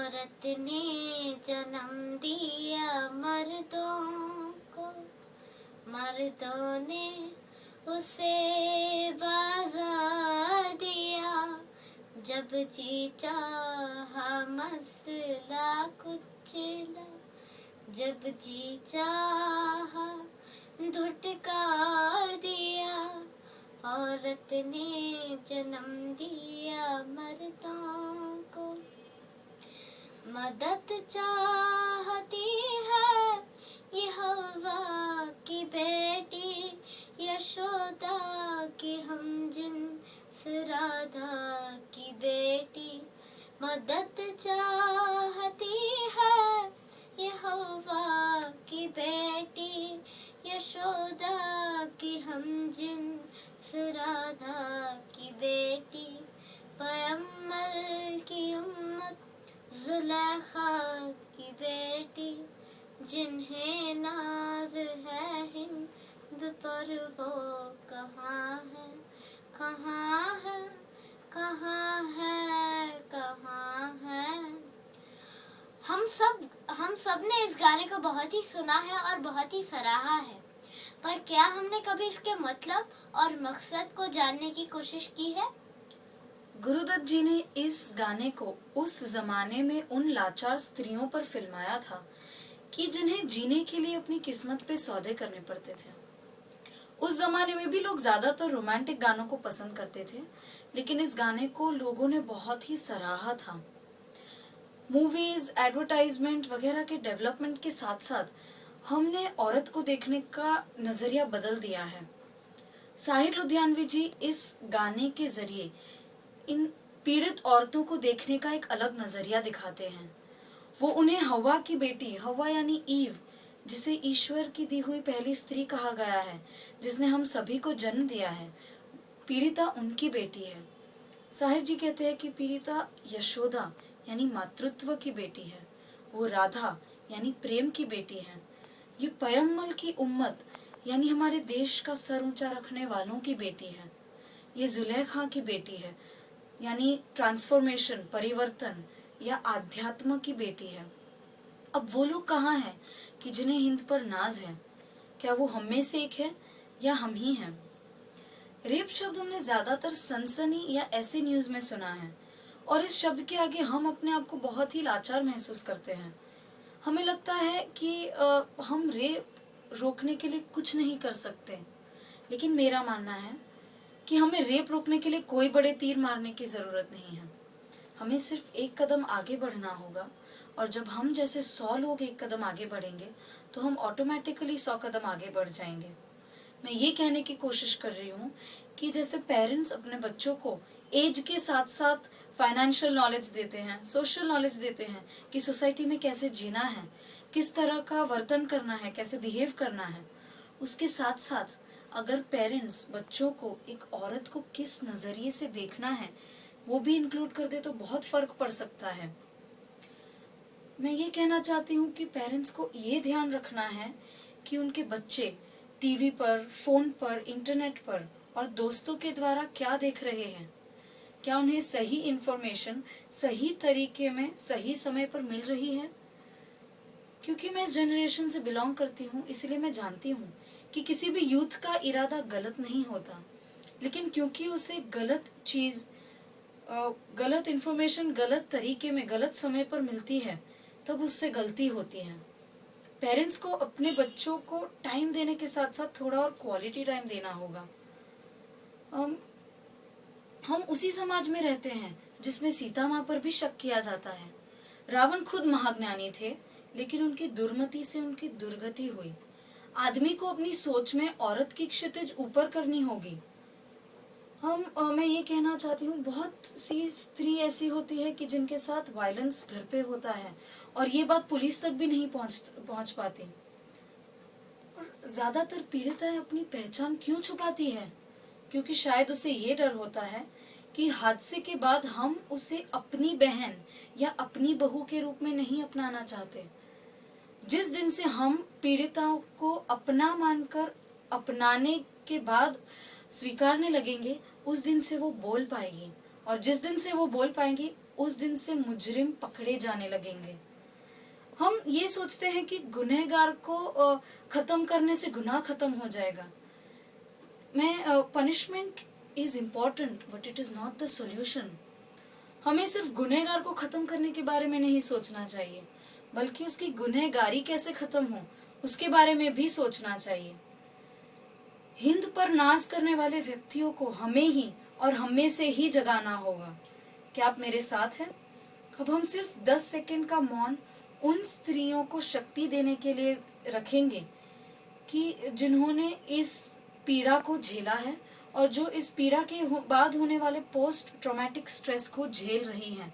औरत ने जन्म दिया मर्दों को, मर्दों ने उसे बाजार दिया। जब जी चाहा मसला कुचला, जब जी चाहा धुटकार दिया। औरत ने जन्म दिया मर्दों को। मदद चाहती है ये हवा की बेटी, यशोदा की हमजिन्स राधा की बेटी। मदद चाहती है ये हवा की बेटी, यशोदा की हमजिन्स राधा की बेटी। पैगंबर की उम्मत जुलेखा की बेटी, जिन्हें नाज है हिंद पर वो कहाँ है, कहाँ है, कहाँ है, कहाँ है। हम सब ने इस गाने को बहुत ही सुना है और बहुत ही सराहा है, पर क्या हमने कभी इसके मतलब और मकसद को जानने की कोशिश की है? गुरुदत्त जी ने इस गाने को उस जमाने में उन लाचार स्त्रियों पर फिल्माया था कि जिन्हें जीने के लिए अपनी किस्मत पे सौदे करने पड़ते थे। उस जमाने में भी लोग ज्यादातर रोमांटिक गानों को पसंद करते थे, लेकिन इस गाने को लोगों ने बहुत ही सराहा था। मूवीज, एडवर्टाइजमेंट वगैरह के डेवलपमेंट के साथ साथ हमने औरत को देखने का नजरिया बदल दिया है। साहिर लुधियानवी जी इस गाने के जरिए इन पीड़ित औरतों को देखने का एक अलग नजरिया दिखाते हैं। वो उन्हें हवा की बेटी, हवा यानी ईव, जिसे ईश्वर की दी हुई पहली स्त्री कहा गया है, जिसने हम सभी को जन्म दिया है, पीड़िता उनकी बेटी है। साहिर जी कहते हैं कि पीड़िता यशोदा यानी मातृत्व की बेटी है, वो राधा यानी प्रेम की बेटी है, ये पैगंबर की उम्मत यानी हमारे देश का सर ऊंचा रखने वालों की बेटी है, ये जुलेखा की बेटी है यानी ट्रांसफॉर्मेशन, परिवर्तन या आध्यात्म की बेटी है। अब वो लोग कहाँ हैं कि जिन्हें हिंद पर नाज है? क्या वो हम में से एक है या हम ही हैं? रेप शब्द हमने ज्यादातर सनसनी या ऐसे न्यूज में सुना है, और इस शब्द के आगे हम अपने आप को बहुत ही लाचार महसूस करते हैं। हमें लगता है कि हम रेप रोकने के लिए कुछ नहीं कर सकते, लेकिन मेरा मानना है कि हमें रेप रोकने के लिए कोई बड़े तीर मारने की जरूरत नहीं है। हमें सिर्फ एक कदम आगे बढ़ना होगा, और जब हम जैसे 100 लोग एक कदम आगे बढ़ेंगे तो हम ऑटोमेटिकली 100 कदम आगे बढ़ जाएंगे। मैं ये कहने की कोशिश कर रही हूँ कि जैसे पेरेंट्स अपने बच्चों को एज के साथ साथ फाइनेंशियल नॉलेज देते हैं, सोशल नॉलेज देते हैं कि सोसाइटी में कैसे जीना है, किस तरह का वर्तन करना है, कैसे बिहेव करना है, उसके साथ साथ अगर पेरेंट्स बच्चों को एक औरत को किस नजरिए से देखना है वो भी इंक्लूड कर दे तो बहुत फर्क पड़ सकता है। मैं ये कहना चाहती हूँ कि पेरेंट्स को ये ध्यान रखना है कि उनके बच्चे टीवी पर, फोन पर, इंटरनेट पर और दोस्तों के द्वारा क्या देख रहे हैं, क्या उन्हें सही इंफॉर्मेशन सही तरीके में सही समय पर मिल रही है। क्योंकि मैं इस जनरेशन से बिलोंग करती हूँ, इसलिए मैं जानती हूँ कि किसी भी यूथ का इरादा गलत नहीं होता, लेकिन क्योंकि उसे गलत चीज, गलत इंफॉर्मेशन गलत तरीके में गलत समय पर मिलती है, तब उससे गलती होती है। पेरेंट्स को अपने बच्चों को टाइम देने के साथ साथ थोड़ा और क्वालिटी टाइम देना होगा। हम उसी समाज में रहते हैं जिसमें सीता माँ पर भी शक किया जाता है। रावण खुद महाज्ञानी थे, लेकिन उनकी दुर्मति से उनकी दुर्गति हुई। आदमी को अपनी सोच में औरत की क्षितिज ऊपर करनी होगी। मैं ये कहना चाहती हूँ, बहुत सी स्त्री ऐसी होती है कि जिनके साथ वायलेंस घर पे होता है और ये बात पुलिस तक भी नहीं पहुंच पाती। और ज्यादातर पीड़िताएं अपनी पहचान क्यों छुपाती है? क्योंकि शायद उसे ये डर होता है कि हादसे के बाद हम उसे अपनी बहन या अपनी बहू के रूप में नहीं अपनाना चाहते। जिस दिन से हम पीड़िताओं को अपना मानकर अपनाने के बाद स्वीकारने लगेंगे, उस दिन से वो बोल पाएगी, और जिस दिन से वो बोल पाएंगी उस दिन से मुजरिम पकड़े जाने लगेंगे। हम ये सोचते हैं कि गुनहगार को खत्म करने से गुनाह खत्म हो जाएगा। Punishment is important but it is not the solution. हमें सिर्फ गुनहगार को खत्म करने के बारे में नहीं सोचना चाहिए, बल्कि उसकी गुनहगारी कैसे खत्म हो उसके बारे में भी सोचना चाहिए। हिंद पर नाज करने वाले व्यक्तियों को हमें ही और हमें से ही जगाना होगा। क्या आप मेरे साथ हैं? अब हम सिर्फ 10 सेकंड का मौन उन स्त्रियों को शक्ति देने के लिए रखेंगे कि जिन्होंने इस पीड़ा को झेला है और जो इस पीड़ा के बाद होने वाले पोस्ट ट्रॉमेटिक स्ट्रेस को झेल रही हैं।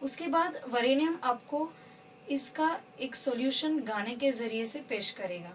उसके बाद वरेण्यम आपको इसका एक सॉल्यूशन गाने के जरिए से पेश करेगा।